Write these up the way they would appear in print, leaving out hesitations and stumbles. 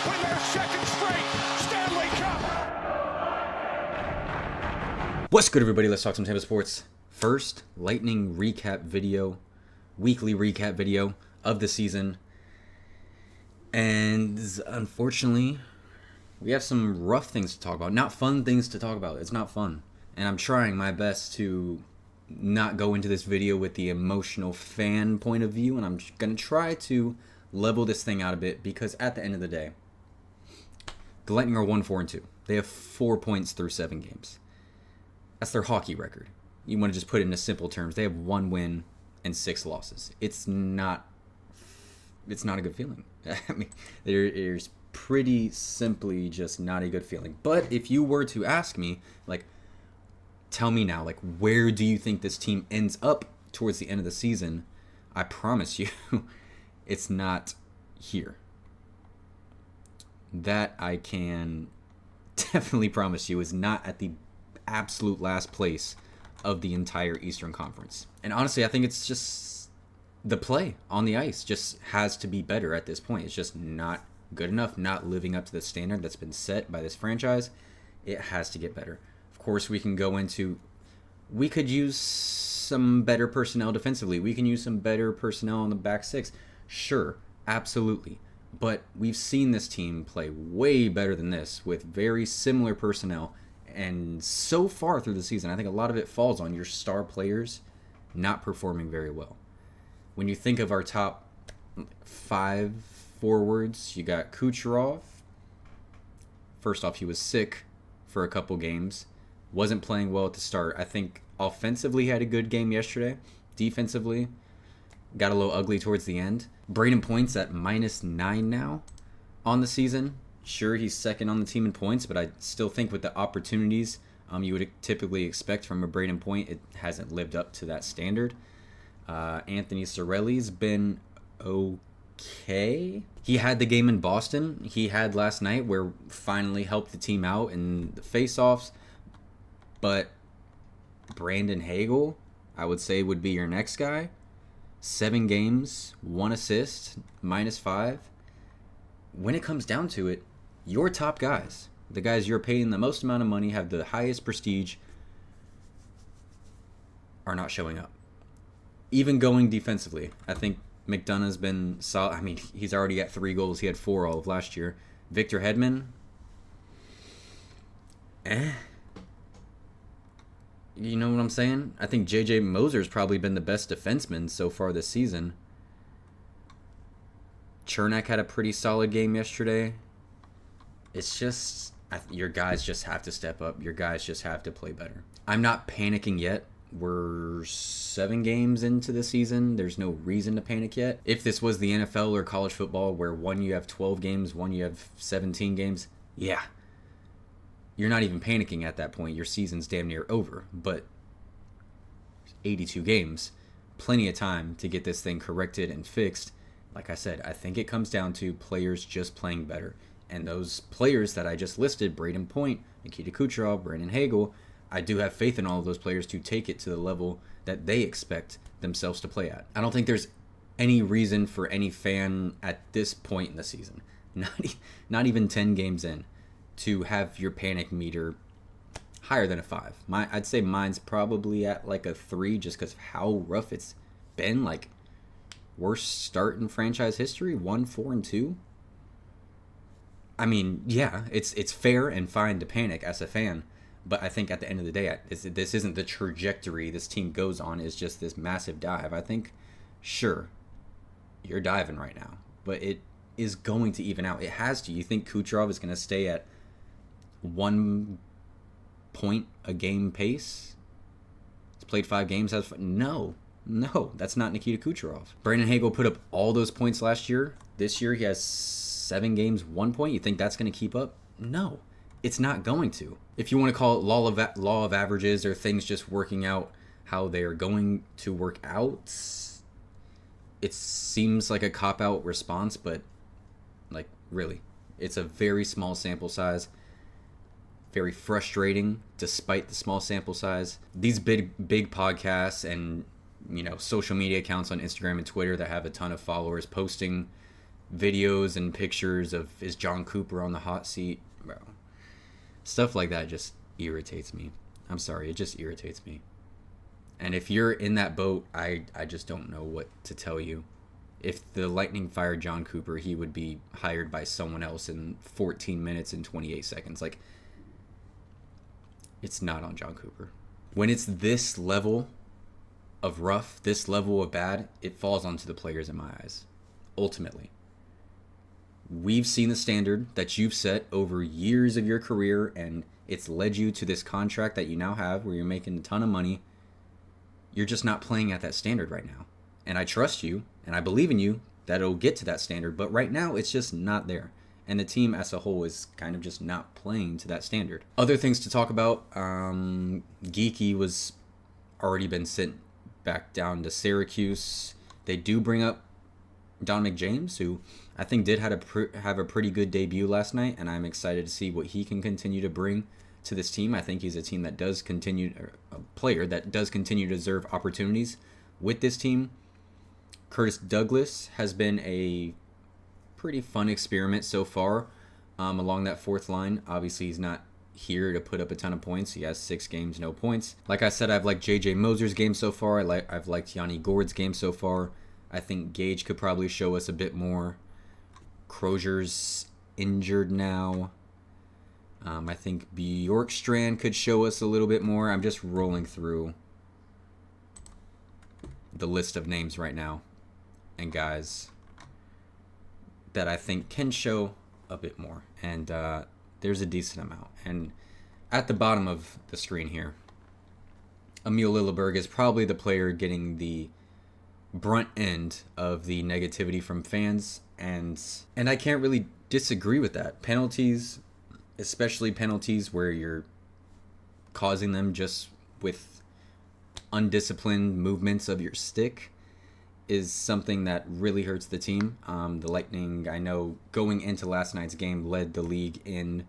win their second straight Stanley Cup. What's good, everybody? Let's talk some Tampa sports. First, Lightning recap video, weekly recap video of the season. And unfortunately, we have some rough things to talk about. Not fun things to talk about. It's not fun. And I'm trying my best to not go into this video with the emotional fan point of view. And I'm going to try to level this thing out a bit, because at the end of the day, the Lightning are 1-4-2. They have 4 points through 7 games. That's their hockey record. You want to just put it into simple terms. They have 1 win and 6 losses. It's not a good feeling. I mean, there's pretty simply just not a good feeling. But if you were to ask me, like, tell me now, like, where do you think this team ends up towards the end of the season? I promise you, it's not here. That I can definitely promise you is not at the absolute last place of the entire Eastern Conference. And honestly, I think it's just the play on the ice just has to be better at this point. It's just not good enough, not living up to the standard that's been set by this franchise. It has to get better. Of course, we could use some better personnel defensively. We can use some better personnel on the back six. Sure, absolutely. But we've seen this team play way better than this with very similar personnel. And so far through the season, I think a lot of it falls on your star players not performing very well. When you think of our top 5 forwards, you got Kucherov. First off, he was sick for a couple games. Wasn't playing well at the start. I think offensively he had a good game yesterday. Defensively, got a little ugly towards the end. Braden Point's at -9 now on the season. Sure, he's second on the team in points, but I still think with the opportunities you would typically expect from a Braden Point, it hasn't lived up to that standard. Anthony Cirelli's been okay. He had the game in Boston he had last night where finally helped the team out in the faceoffs. But Brandon Hagel, I would say, would be your next guy. 7 games, 1 assist, -5. When it comes down to it, your top guys, the guys you're paying the most amount of money, have the highest prestige, are not showing up. Even going defensively, I think McDonough's been solid. I mean, he's already at 3 goals. He had 4 all of last year. Victor Hedman, You know what I'm saying? I think J.J. Moser's probably been the best defenseman so far this season. Chernak had a pretty solid game yesterday. It's just, your guys just have to step up. Your guys just have to play better. I'm not panicking yet. We're 7 games into the season. There's no reason to panic yet. If this was the NFL or college football, where one you have 12 games, one you have 17 games, yeah. You're not even panicking at that point. Your season's damn near over. But 82 games, plenty of time to get this thing corrected and fixed. Like I said, I think it comes down to players just playing better. And those players that I just listed, Braden Point, Nikita Kucherov, Brandon Hagel, I do have faith in all of those players to take it to the level that they expect themselves to play at. I don't think there's any reason for any fan at this point in the season, not even 10 games in, to have your panic meter higher than a 5. I'd say mine's probably at like a 3 just because of how rough it's been. Like, worst start in franchise history, 1-4-2. I mean, yeah, it's fair and fine to panic as a fan, but I think at the end of the day, this isn't the trajectory this team goes on. It's just this massive dive. I think, sure, you're diving right now, but it is going to even out. It has to. You think Kucherov is going to stay at 1 point a game pace? He's played 5 games. No, that's not Nikita Kucherov. Brandon Hagel put up all those points last year. This year he has 7 games, 1 point. You think that's going to keep up? No, it's not going to. If you want to call it law of averages or things just working out how they're going to work out, it seems like a cop-out response, but like, really, it's a very small sample size. Very frustrating despite the small sample size. These big podcasts and social media accounts on Instagram and Twitter that have a ton of followers posting videos and pictures of is John Cooper on the hot seat, bro. Stuff like that just irritates me. I'm sorry, it just irritates me. And if you're in that boat, I just don't know what to tell you. If the Lightning fired John Cooper, he would be hired by someone else in 14 minutes and 28 seconds. Like, it's not on John Cooper. When it's this level of rough, this level of bad, it falls onto the players in my eyes. Ultimately. We've seen the standard that you've set over years of your career, and it's led you to this contract that you now have where you're making a ton of money. You're just not playing at that standard right now. And I trust you, and I believe in you that it'll get to that standard, but right now it's just not there. And the team as a whole is kind of just not playing to that standard. Other things to talk about, Geeky was already been sent back down to Syracuse. They do bring up Dominic James, who I think did have a pretty good debut last night, and I'm excited to see what he can continue to bring to this team. I think he's a team that does continue, a player that does continue to deserve opportunities with this team. Curtis Douglas has been a pretty fun experiment so far along that fourth line. Obviously, he's not here to put up a ton of points. He has 6 games, no points. Like I said, I've liked J.J. Moser's game so far. I've liked Yanni Gourde's game so far. I think Gage could probably show us a bit more. Crozier's injured now. I think Bjorkstrand could show us a little bit more. I'm just rolling through the list of names right now and guys that I think can show a bit more. And there's a decent amount. And at the bottom of the screen here, Emil Lilleberg is probably the player getting the brunt end of the negativity from fans. And I can't really disagree with that. Penalties, especially penalties where you're causing them just with undisciplined movements of your stick, is something that really hurts the team. The Lightning, I know, going into last night's game, led the league in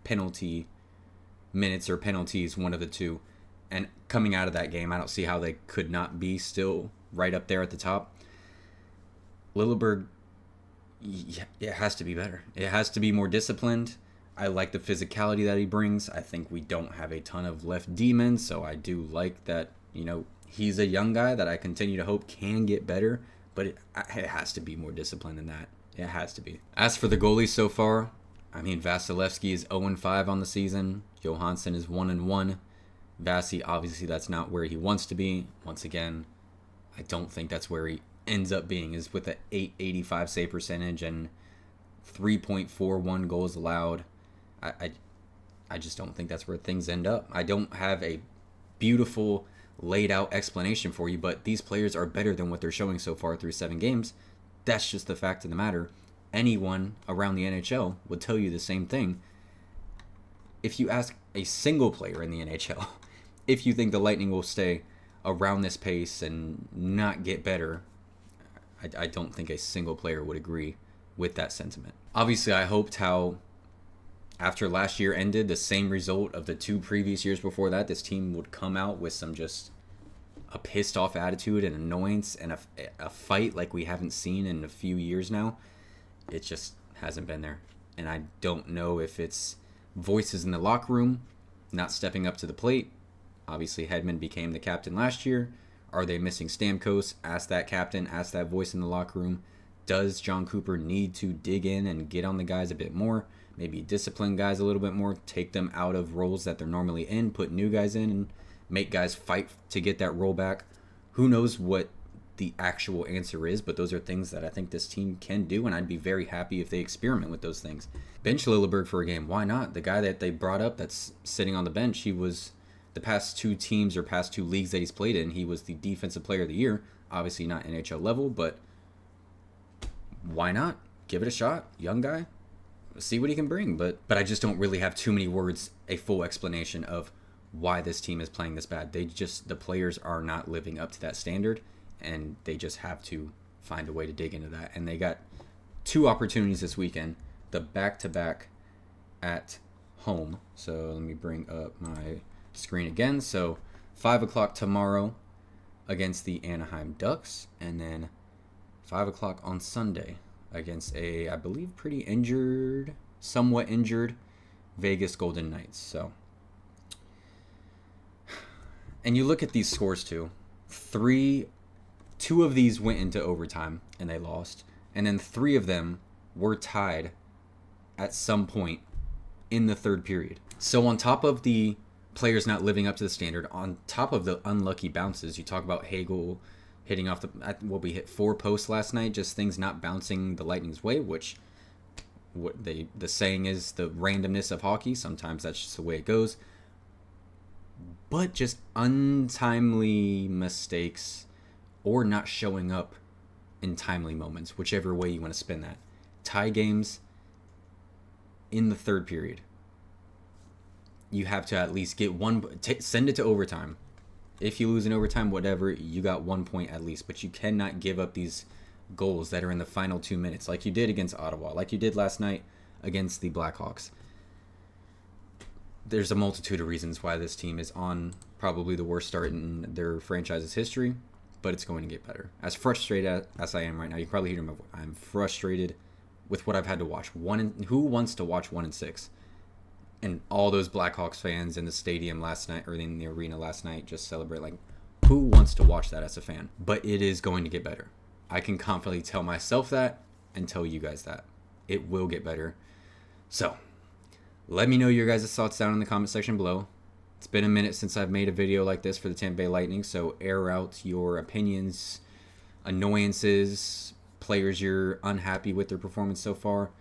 penalty minutes or penalties, one of the two. And coming out of that game, I don't see how they could not be still right up there at the top. Lilleberg, it has to be better. It has to be more disciplined. I like the physicality that he brings. I think we don't have a ton of left demons, so I do like that, he's a young guy that I continue to hope can get better, but it has to be more disciplined than that. It has to be. As for the goalies so far, Vasilevsky is 0-5 on the season. Johansson is 1-1. Vasi, obviously, that's not where he wants to be. Once again, I don't think that's where he ends up being, is with an .885 save percentage and 3.41 goals allowed. I just don't think that's where things end up. I don't have a beautiful laid out explanation for you, but these players are better than what they're showing so far through 7 games. That's just the fact of the matter. Anyone around the NHL would tell you the same thing. If you ask a single player in the NHL if you think the Lightning will stay around this pace and not get better, I don't think a single player would agree with that sentiment. Obviously, I hoped how after last year ended, the same result of the 2 previous years before that, this team would come out with some just a pissed off attitude and annoyance and a fight like we haven't seen in a few years now. It just hasn't been there. And I don't know if it's voices in the locker room not stepping up to the plate. Obviously, Hedman became the captain last year. Are they missing Stamkos? Ask that captain, ask that voice in the locker room. Does John Cooper need to dig in and get on the guys a bit more? Maybe discipline guys a little bit more, take them out of roles that they're normally in, put new guys in, and make guys fight to get that role back. Who knows what the actual answer is, but those are things that I think this team can do, and I'd be very happy if they experiment with those things. Bench Lilleberg for a game. Why not? The guy that they brought up that's sitting on the bench, he was the past 2 teams or past 2 leagues that he's played in, he was the defensive player of the year. Obviously not NHL level, but why not? Give it a shot. Young guy. See what he can bring. But I just don't really have too many words, a full explanation of why this team is playing this bad. The players are not living up to that standard, and they just have to find a way to dig into that. And they got 2 opportunities this weekend, the back-to-back at home. So let me bring up my screen again. So 5 o'clock tomorrow against the Anaheim Ducks, and then 5 o'clock on Sunday against a, I believe, pretty injured, somewhat injured Vegas Golden Knights. So, and you look at these scores too. Two of these went into overtime and they lost, and then 3 of them were tied at some point in the third period. So on top of the players not living up to the standard, on top of the unlucky bounces, you talk about Hagel hitting off we hit 4 posts last night, just things not bouncing the Lightning's way, which the saying is the randomness of hockey. Sometimes that's just the way it goes. But just untimely mistakes or not showing up in timely moments, whichever way you want to spin that. Tie games in the third period. You have to at least get send it to overtime. If you lose in overtime, whatever, you got 1 point at least. But you cannot give up these goals that are in the final 2 minutes, like you did against Ottawa, like you did last night against the Blackhawks. There's a multitude of reasons why this team is on probably the worst start in their franchise's history, but it's going to get better. As frustrated as I am right now, you can probably hear my voice. I'm frustrated with what I've had to watch. Who wants to watch 1-6? And all those Blackhawks fans in the stadium last night, or in the arena last night, just celebrate. Like, who wants to watch that as a fan? But it is going to get better. I can confidently tell myself that and tell you guys that. It will get better. So, let me know your guys' thoughts down in the comment section below. It's been a minute since I've made a video like this for the Tampa Bay Lightning, so air out your opinions, annoyances, players you're unhappy with their performance so far.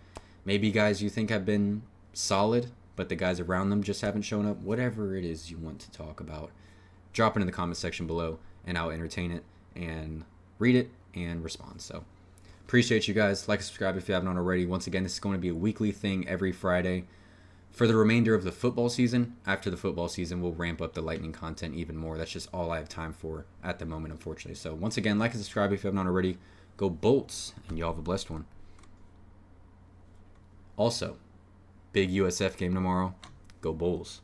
Maybe guys you think have been solid, but the guys around them just haven't shown up. Whatever it is you want to talk about, drop it in the comment section below, and I'll entertain it and read it and respond. So, appreciate you guys. Like and subscribe if you haven't already. Once again, this is going to be a weekly thing every Friday for the remainder of the football season. After the football season, we'll ramp up the Lightning content even more. That's just all I have time for at the moment, unfortunately. So, once again, like and subscribe if you haven't already. Go Bolts, and y'all have a blessed one. Also, big USF game tomorrow. Go Bulls.